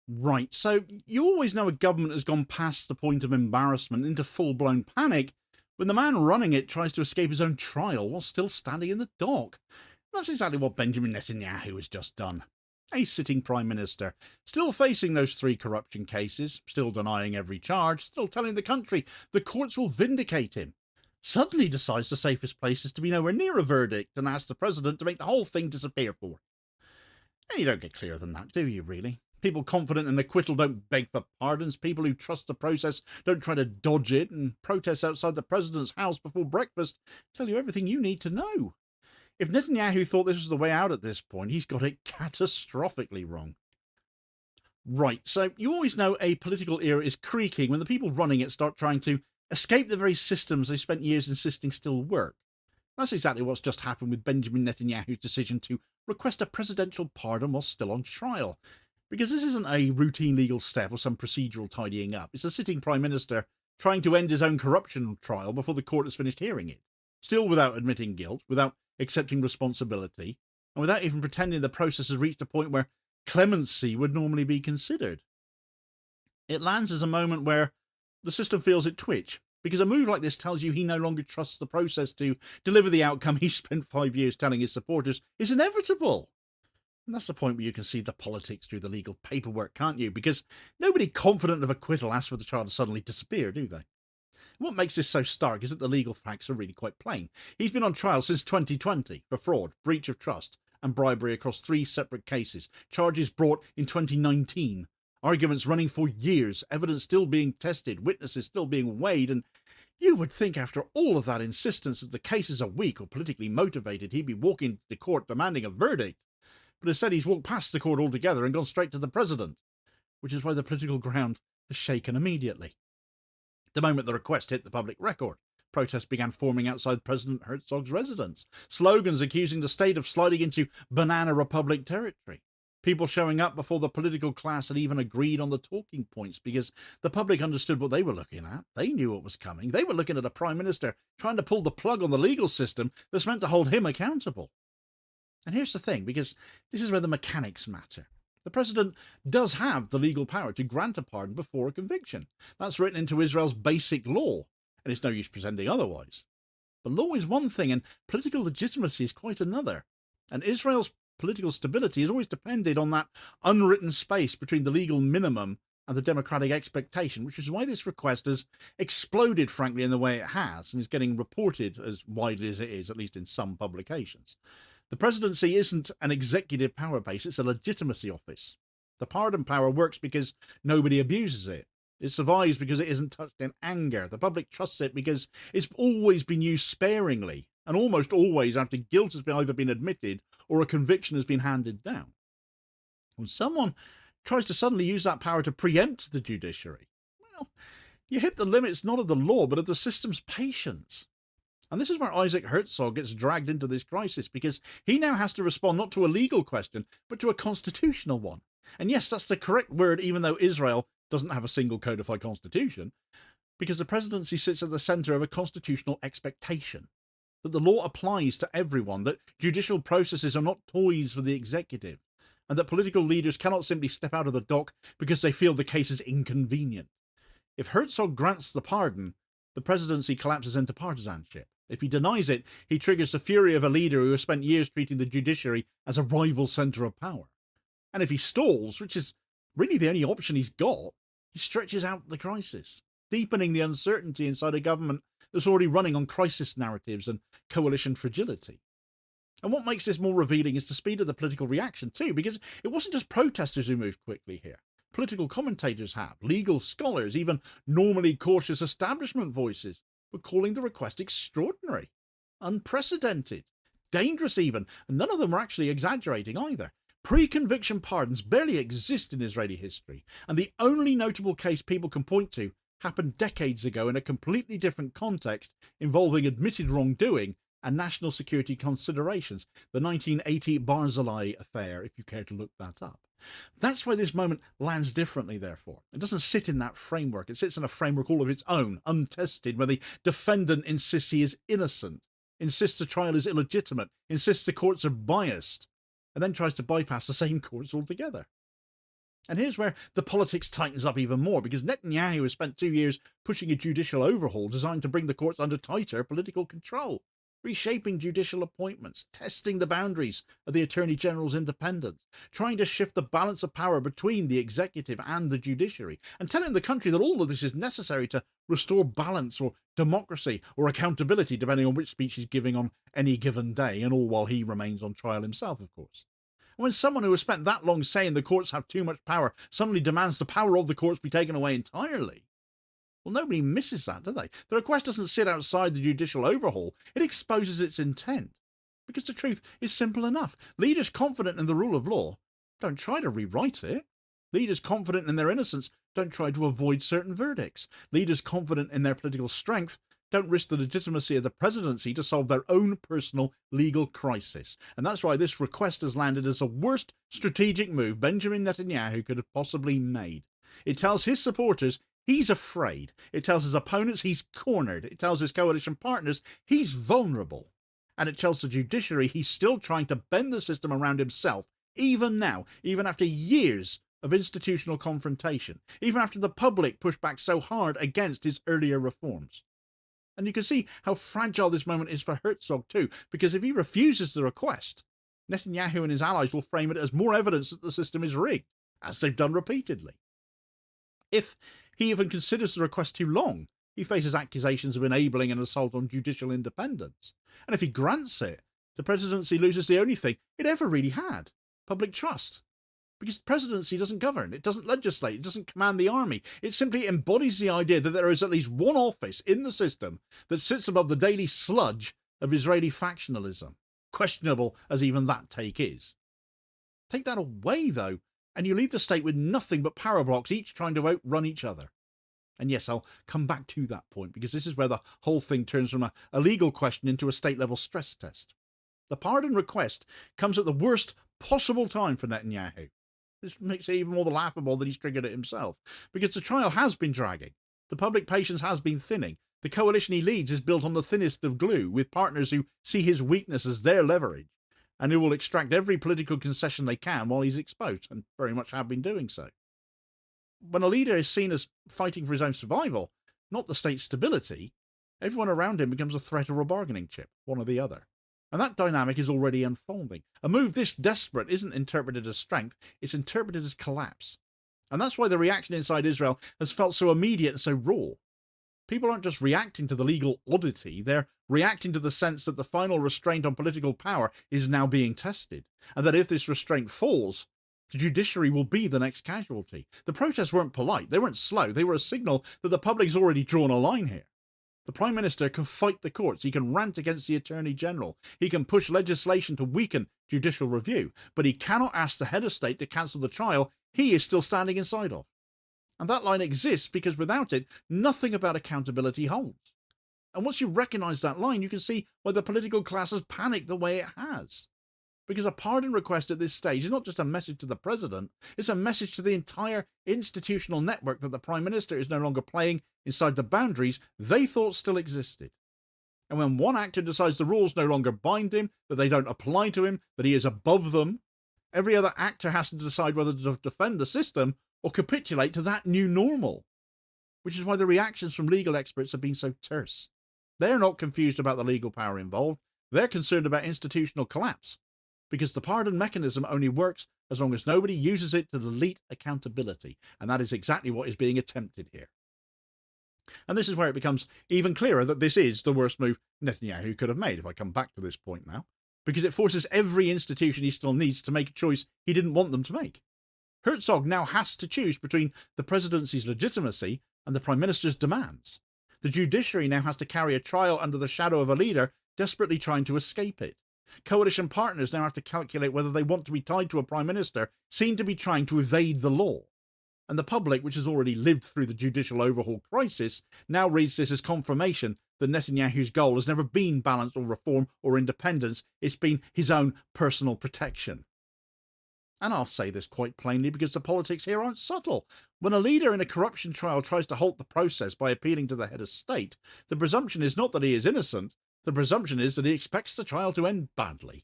Right, so you always know a government has gone past the point of embarrassment into full-blown panic when the man running it tries to escape his own trial while still standing in the dock. That's exactly what Benjamin Netanyahu has just done. A sitting prime minister, still facing those three corruption cases, still denying every charge, still telling the country the courts will vindicate him, suddenly decides the safest place is to be nowhere near a verdict and asks the president to make the whole thing disappear for him. And you don't get clearer than that, do you, really? People confident in acquittal don't beg for pardons. People who trust the process don't try to dodge it, and protests outside the president's house before breakfast tell you everything you need to know. If Netanyahu thought this was the way out at this point, he's got it catastrophically wrong. Right, so you always know a political era is creaking when the people running it start trying to escape the very systems they spent years insisting still work. That's exactly what's just happened with Benjamin Netanyahu's decision to request a presidential pardon while still on trial. Because this isn't a routine legal step or some procedural tidying up. It's a sitting prime minister trying to end his own corruption trial before the court has finished hearing it. Still without admitting guilt, without accepting responsibility, and without even pretending the process has reached a point where clemency would normally be considered. It lands as a moment where the system feels it twitch, because a move like this tells you he no longer trusts the process to deliver the outcome he spent 5 years telling his supporters is inevitable. And that's the point where you can see the politics through the legal paperwork, can't you? Because nobody confident of acquittal asks for the trial to suddenly disappear, do they? What makes this so stark is that the legal facts are really quite plain. He's been on trial since 2020 for fraud, breach of trust, and bribery across 3 separate cases, charges brought in 2019, arguments running for years, evidence still being tested, witnesses still being weighed, and you would think after all of that insistence that the cases are weak or politically motivated, he'd be walking to court demanding a verdict. But instead he's walked past the court altogether and gone straight to the president, which is why the political ground has shaken immediately. The moment the request hit the public record, protests began forming outside President Herzog's residence, slogans accusing the state of sliding into Banana Republic territory. People showing up before the political class had even agreed on the talking points because the public understood what they were looking at. They knew what was coming. They were looking at a prime minister trying to pull the plug on the legal system that's meant to hold him accountable. And here's the thing, because this is where the mechanics matter. The president does have the legal power to grant a pardon before a conviction. That's written into Israel's basic law, and it's no use pretending otherwise. But law is one thing, and political legitimacy is quite another. And Israel's political stability has always depended on that unwritten space between the legal minimum and the democratic expectation, which is why this request has exploded, frankly, in the way it has, and is getting reported as widely as it is, at least in some publications. The presidency isn't an executive power base, it's a legitimacy office. The pardon power works because nobody abuses it. It survives because it isn't touched in anger. The public trusts it because it's always been used sparingly, and almost always after guilt has either been admitted or a conviction has been handed down. When someone tries to suddenly use that power to preempt the judiciary, well, you hit the limits not of the law, but of the system's patience. And this is where Isaac Herzog gets dragged into this crisis, because he now has to respond not to a legal question, but to a constitutional one. And yes, that's the correct word, even though Israel doesn't have a single codified constitution, because the presidency sits at the center of a constitutional expectation that the law applies to everyone, that judicial processes are not toys for the executive, and that political leaders cannot simply step out of the dock because they feel the case is inconvenient. If Herzog grants the pardon, the presidency collapses into partisanship. If he denies it, he triggers the fury of a leader who has spent years treating the judiciary as a rival centre of power. And if he stalls, which is really the only option he's got, he stretches out the crisis, deepening the uncertainty inside a government that's already running on crisis narratives and coalition fragility. And what makes this more revealing is the speed of the political reaction too, because it wasn't just protesters who moved quickly here. Political commentators have, legal scholars, even normally cautious establishment voices were calling the request extraordinary, unprecedented, dangerous even, and none of them were actually exaggerating either. Pre-conviction pardons barely exist in Israeli history, and the only notable case people can point to happened decades ago in a completely different context involving admitted wrongdoing and national security considerations, the 1980 Barzilai affair, if you care to look that up. That's why this moment lands differently, therefore. It doesn't sit in that framework. It sits in a framework all of its own, untested, where the defendant insists he is innocent, insists the trial is illegitimate, insists the courts are biased, and then tries to bypass the same courts altogether. And here's where the politics tightens up even more, because Netanyahu has spent 2 years pushing a judicial overhaul designed to bring the courts under tighter political control, reshaping judicial appointments, testing the boundaries of the Attorney General's independence, trying to shift the balance of power between the executive and the judiciary, and telling the country that all of this is necessary to restore balance or democracy or accountability, depending on which speech he's giving on any given day, and all while he remains on trial himself, of course. When someone who has spent that long saying the courts have too much power suddenly demands the power of the courts be taken away entirely, well, nobody misses that, do they? The request doesn't sit outside the judicial overhaul. It exposes its intent. Because the truth is simple enough. Leaders confident in the rule of law don't try to rewrite it. Leaders confident in their innocence don't try to avoid certain verdicts. Leaders confident in their political strength don't risk the legitimacy of the presidency to solve their own personal legal crisis. And that's why this request has landed as the worst strategic move Benjamin Netanyahu could have possibly made. It tells his supporters he's afraid. It tells his opponents he's cornered. It tells his coalition partners he's vulnerable. And it tells the judiciary he's still trying to bend the system around himself, even now, even after years of institutional confrontation, even after the public pushed back so hard against his earlier reforms. And you can see how fragile this moment is for Herzog too, because if he refuses the request, Netanyahu and his allies will frame it as more evidence that the system is rigged, as they've done repeatedly. If he even considers the request too long, he faces accusations of enabling an assault on judicial independence. And if he grants it, the presidency loses the only thing it ever really had: public trust. Because the presidency doesn't govern, it doesn't legislate, it doesn't command the army. It simply embodies the idea that there is at least one office in the system that sits above the daily sludge of Israeli factionalism, questionable as even that take is. Take that away, though, and you leave the state with nothing but power blocks, each trying to outrun each other. And yes, I'll come back to that point, because this is where the whole thing turns from a legal question into a state-level stress test. The pardon request comes at the worst possible time for Netanyahu. This makes it even more laughable that he's triggered it himself, because the trial has been dragging. The public patience has been thinning. The coalition he leads is built on the thinnest of glue, with partners who see his weakness as their leverage, and who will extract every political concession they can while he's exposed, and very much have been doing so. When a leader is seen as fighting for his own survival, not the state's stability, everyone around him becomes a threat or a bargaining chip, one or the other. And that dynamic is already unfolding. A move this desperate isn't interpreted as strength, it's interpreted as collapse. And that's why the reaction inside Israel has felt so immediate and so raw. People aren't just reacting to the legal oddity, they're reacting to the sense that the final restraint on political power is now being tested, and that if this restraint falls, the judiciary will be the next casualty. The protests weren't polite, they weren't slow, they were a signal that the public's already drawn a line here. The Prime Minister can fight the courts, he can rant against the Attorney General, he can push legislation to weaken judicial review, but he cannot ask the head of state to cancel the trial he is still standing inside of. And that line exists because without it, nothing about accountability holds. And once you recognise that line, you can see why the political class has panicked the way it has. Because a pardon request at this stage is not just a message to the president, it's a message to the entire institutional network that the Prime Minister is no longer playing inside the boundaries they thought still existed. And when one actor decides the rules no longer bind him, that they don't apply to him, that he is above them, every other actor has to decide whether to defend the system or capitulate to that new normal. Which is why the reactions from legal experts have been so terse. They're not confused about the legal power involved, they're concerned about institutional collapse. Because the pardon mechanism only works as long as nobody uses it to delete accountability, and that is exactly what is being attempted here. And this is where it becomes even clearer that this is the worst move Netanyahu could have made, if I come back to this point now, because it forces every institution he still needs to make a choice he didn't want them to make. Herzog now has to choose between the presidency's legitimacy and the Prime Minister's demands. The judiciary now has to carry a trial under the shadow of a leader desperately trying to escape it. Coalition partners now have to calculate whether they want to be tied to a Prime Minister seen to be trying to evade the law. And the public, which has already lived through the judicial overhaul crisis, now reads this as confirmation that Netanyahu's goal has never been balance or reform or independence, it's been his own personal protection. And I'll say this quite plainly because the politics here aren't subtle. When a leader in a corruption trial tries to halt the process by appealing to the head of state, the presumption is not that he is innocent, the presumption is that he expects the trial to end badly.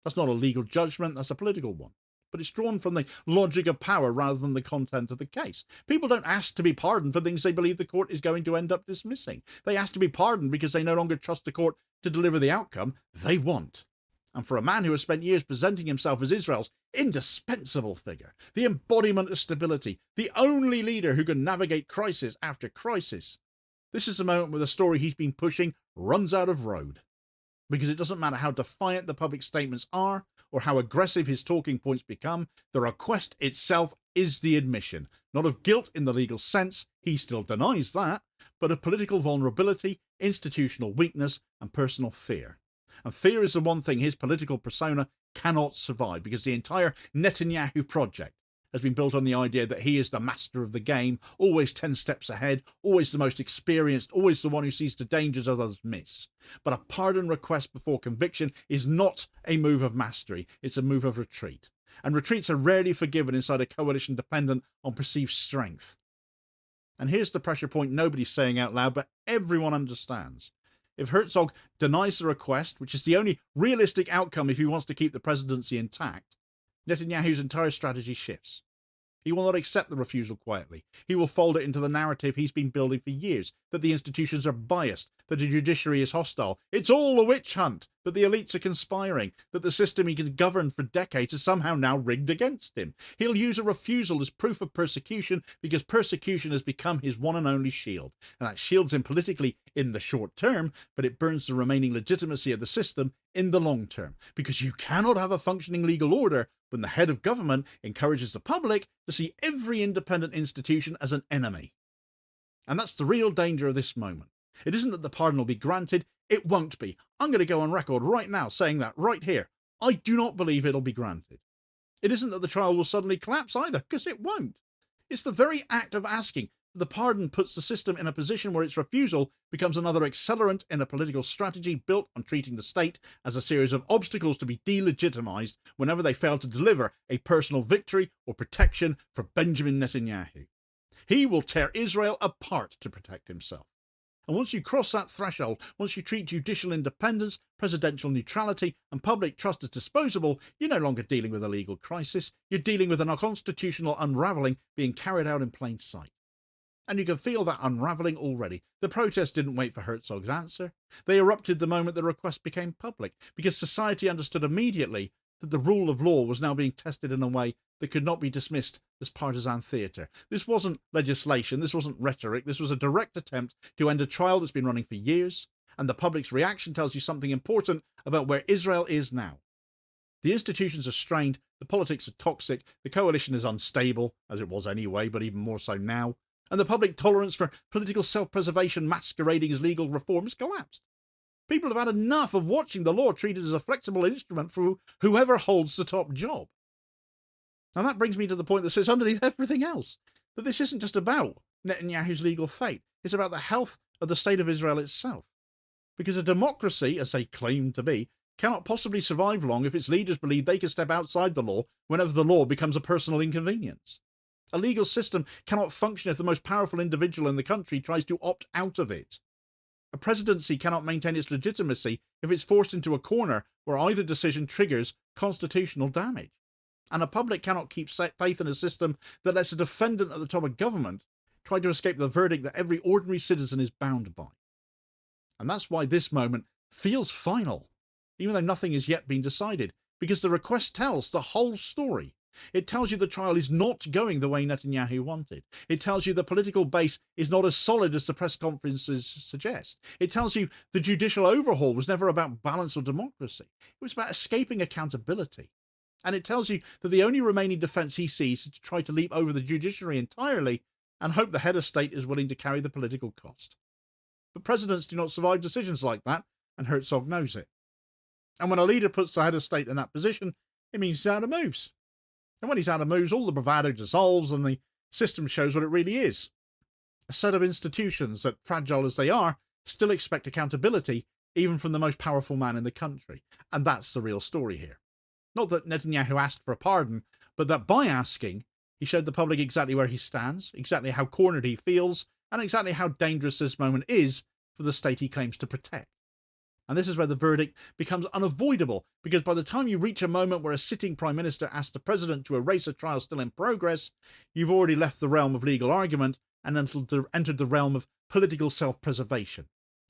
That's not a legal judgment, that's a political one. but it's drawn from the logic of power rather than the content of the case. People don't ask to be pardoned for things they believe the court is going to end up dismissing. They ask to be pardoned because they no longer trust the court to deliver the outcome they want. And for a man who has spent years presenting himself as Israel's indispensable figure, the embodiment of stability, the only leader who can navigate crisis after crisis, this is the moment where the story he's been pushing runs out of road. Because it doesn't matter how defiant the public statements are or how aggressive his talking points become, the request itself is the admission, not of guilt in the legal sense, he still denies that, but of political vulnerability, institutional weakness, and personal fear. And fear is the one thing his political persona cannot survive, because the entire Netanyahu project has been built on the idea that he is the master of the game, always 10 steps ahead, always the most experienced, always the one who sees the dangers others miss. But a pardon request before conviction is not a move of mastery, it's a move of retreat. And retreats are rarely forgiven inside a coalition dependent on perceived strength. And here's the pressure point nobody's saying out loud, but everyone understands. If Herzog denies the request, which is the only realistic outcome if he wants to keep the presidency intact, Netanyahu's entire strategy shifts. He will not accept the refusal quietly. He will fold it into the narrative he's been building for years, that the institutions are biased, that the judiciary is hostile. It's all a witch hunt, that the elites are conspiring, that the system he can govern for decades is somehow now rigged against him. He'll use a refusal as proof of persecution because persecution has become his one and only shield. And that shields him politically in the short term, but it burns the remaining legitimacy of the system in the long term. Because you cannot have a functioning legal order when the head of government encourages the public to see every independent institution as an enemy. And that's the real danger of this moment. It isn't that the pardon will be granted, it won't be. I'm going to go on record right now saying that right here. I do not believe it'll be granted. It isn't that the trial will suddenly collapse either, because it won't. It's the very act of asking that the pardon puts the system in a position where its refusal becomes another accelerant in a political strategy built on treating the state as a series of obstacles to be delegitimized whenever they fail to deliver a personal victory or protection for Benjamin Netanyahu. He will tear Israel apart to protect himself. And once you cross that threshold, once you treat judicial independence, presidential neutrality, and public trust as disposable, you're no longer dealing with a legal crisis. You're dealing with an unconstitutional unraveling being carried out in plain sight. And you can feel that unraveling already. The protests didn't wait for Herzog's answer. They erupted the moment the request became public, because society understood immediately that the rule of law was now being tested in a way that could not be dismissed as partisan theatre. This wasn't legislation, this wasn't rhetoric, this was a direct attempt to end a trial that's been running for years, and the public's reaction tells you something important about where Israel is now. The institutions are strained, the politics are toxic, the coalition is unstable, as it was anyway, but even more so now, and the public tolerance for political self-preservation masquerading as legal reform has collapsed. People have had enough of watching the law treated as a flexible instrument for whoever holds the top job. And that brings me to the point that sits underneath everything else, that this isn't just about Netanyahu's legal fate, it's about the health of the state of Israel itself. Because a democracy, as they claim to be, cannot possibly survive long if its leaders believe they can step outside the law whenever the law becomes a personal inconvenience. A legal system cannot function if the most powerful individual in the country tries to opt out of it. A presidency cannot maintain its legitimacy if it's forced into a corner where either decision triggers constitutional damage. And a public cannot keep faith in a system that lets a defendant at the top of government try to escape the verdict that every ordinary citizen is bound by. And that's why this moment feels final, even though nothing has yet been decided, because the request tells the whole story. It tells you the trial is not going the way Netanyahu wanted. It tells you the political base is not as solid as the press conferences suggest. It tells you the judicial overhaul was never about balance or democracy. It was about escaping accountability. And it tells you that the only remaining defence he sees is to try to leap over the judiciary entirely and hope the head of state is willing to carry the political cost. But presidents do not survive decisions like that, and Herzog knows it. And when a leader puts the head of state in that position, it means he's out of moves. And when he's out of moves, all the bravado dissolves and the system shows what it really is. A set of institutions that, fragile as they are, still expect accountability, even from the most powerful man in the country. And that's the real story here. Not that Netanyahu asked for a pardon, but that by asking, he showed the public exactly where he stands, exactly how cornered he feels, and exactly how dangerous this moment is for the state he claims to protect. And this is where the verdict becomes unavoidable, because by the time you reach a moment where a sitting Prime Minister asks the President to erase a trial still in progress, you've already left the realm of legal argument and entered the realm of political self-preservation.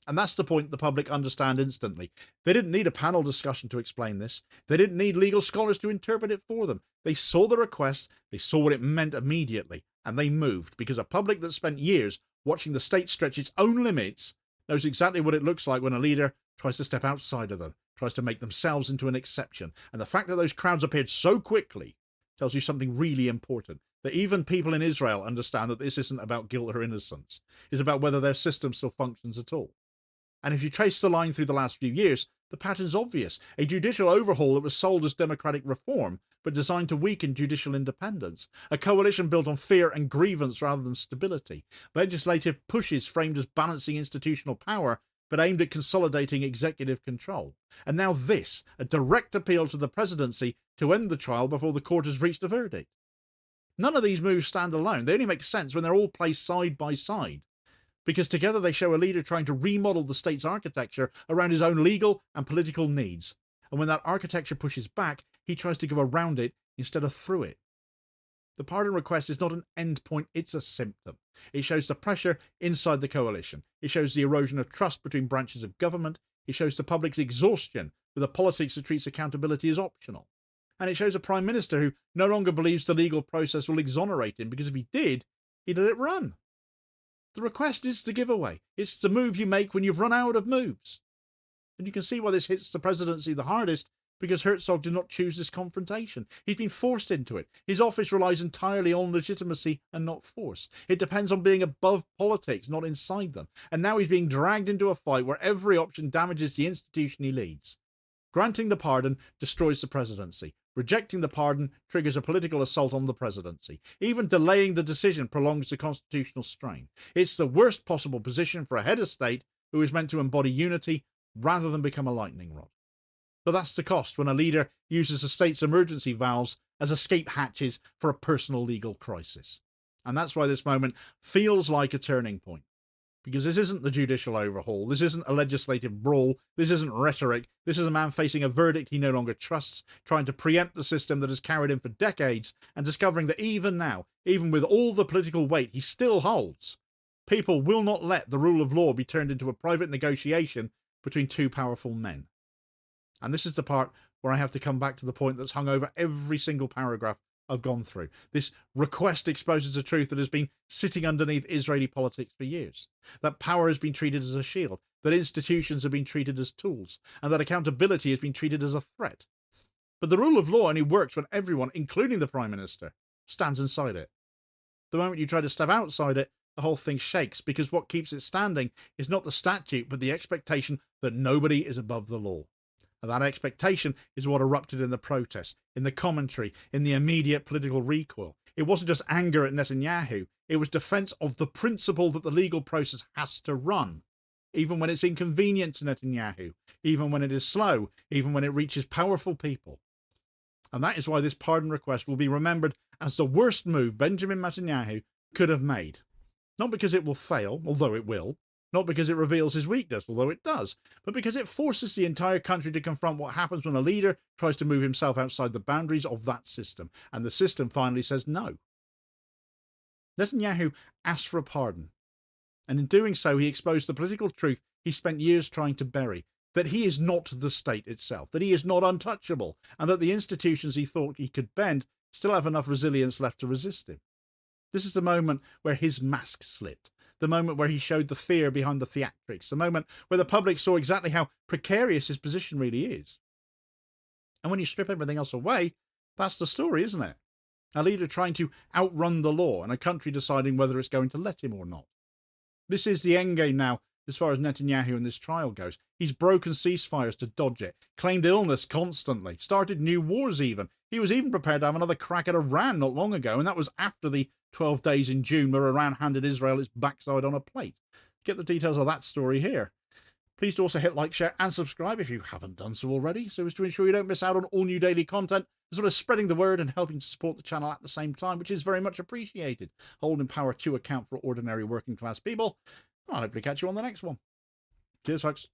And that's the point the public understand instantly. They didn't need a panel discussion to explain this. They didn't need legal scholars to interpret it for them. They saw the request, they saw what it meant immediately, and they moved, because a public that spent years watching the state stretch its own limits knows exactly what it looks like when a leader tries to step outside of them, tries to make themselves into an exception. And the fact that those crowds appeared so quickly tells you something really important, that even people in Israel understand that this isn't about guilt or innocence. It's about whether their system still functions at all. And if you trace the line through the last few years, the pattern's obvious. A judicial overhaul that was sold as democratic reform, but designed to weaken judicial independence. A coalition built on fear and grievance rather than stability. Legislative pushes framed as balancing institutional power, but aimed at consolidating executive control. And now this, a direct appeal to the presidency to end the trial before the court has reached a verdict. None of these moves stand alone. They only make sense when they're all placed side by side, because together they show a leader trying to remodel the state's architecture around his own legal and political needs. And when that architecture pushes back, he tries to go around it instead of through it. The pardon request is not an endpoint, it's a symptom. It shows the pressure inside the coalition. It shows the erosion of trust between branches of government. It shows the public's exhaustion with a politics that treats accountability as optional. And it shows a Prime Minister who no longer believes the legal process will exonerate him, because if he did, he'd let it run. The request is the giveaway. It's the move you make when you've run out of moves. And you can see why this hits the presidency the hardest, because Herzog did not choose this confrontation. He's been forced into it. His office relies entirely on legitimacy and not force. It depends on being above politics, not inside them. And now he's being dragged into a fight where every option damages the institution he leads. Granting the pardon destroys the presidency. Rejecting the pardon triggers a political assault on the presidency. Even delaying the decision prolongs the constitutional strain. It's the worst possible position for a head of state who is meant to embody unity rather than become a lightning rod. But that's the cost when a leader uses the state's emergency valves as escape hatches for a personal legal crisis. And that's why this moment feels like a turning point. Because this isn't the judicial overhaul, this isn't a legislative brawl, this isn't rhetoric, this is a man facing a verdict he no longer trusts, trying to preempt the system that has carried him for decades, and discovering that even now, even with all the political weight he still holds, people will not let the rule of law be turned into a private negotiation between two powerful men. And this is the part where I have to come back to the point that's hung over every single paragraph I've gone through. This request exposes a truth that has been sitting underneath Israeli politics for years. That power has been treated as a shield, that institutions have been treated as tools, and that accountability has been treated as a threat. But the rule of law only works when everyone, including the Prime Minister, stands inside it. The moment you try to step outside it, the whole thing shakes, because what keeps it standing is not the statute, but the expectation that nobody is above the law. And that expectation is what erupted in the protests, in the commentary, in the immediate political recoil. It wasn't just anger at Netanyahu, it was defense of the principle that the legal process has to run, even when it's inconvenient to Netanyahu, even when it is slow, even when it reaches powerful people. And that is why this pardon request will be remembered as the worst move Benjamin Netanyahu could have made. Not because it will fail, although it will, not because it reveals his weakness, although it does, but because it forces the entire country to confront what happens when a leader tries to move himself outside the boundaries of that system, and the system finally says no. Netanyahu asked for a pardon, and in doing so he exposed the political truth he spent years trying to bury, that he is not the state itself, that he is not untouchable, and that the institutions he thought he could bend still have enough resilience left to resist him. This is the moment where his mask slipped, the moment where he showed the fear behind the theatrics, the moment where the public saw exactly how precarious his position really is. And when you strip everything else away, that's the story, isn't it? A leader trying to outrun the law and a country deciding whether it's going to let him or not. This is the endgame now as far as Netanyahu and this trial goes. He's broken ceasefires to dodge it, claimed illness constantly, started new wars even. He was even prepared to have another crack at Iran not long ago, and that was after the 12 days in June where Iran handed Israel its backside on a plate. Get the details of that story here. Please do also hit like, share and subscribe if you haven't done so already, so as to ensure you don't miss out on all new daily content, as well as spreading the word and helping to support the channel at the same time, which is very much appreciated. Holding power to account for ordinary working class people. I'll hopefully catch you on the next one. Cheers, folks.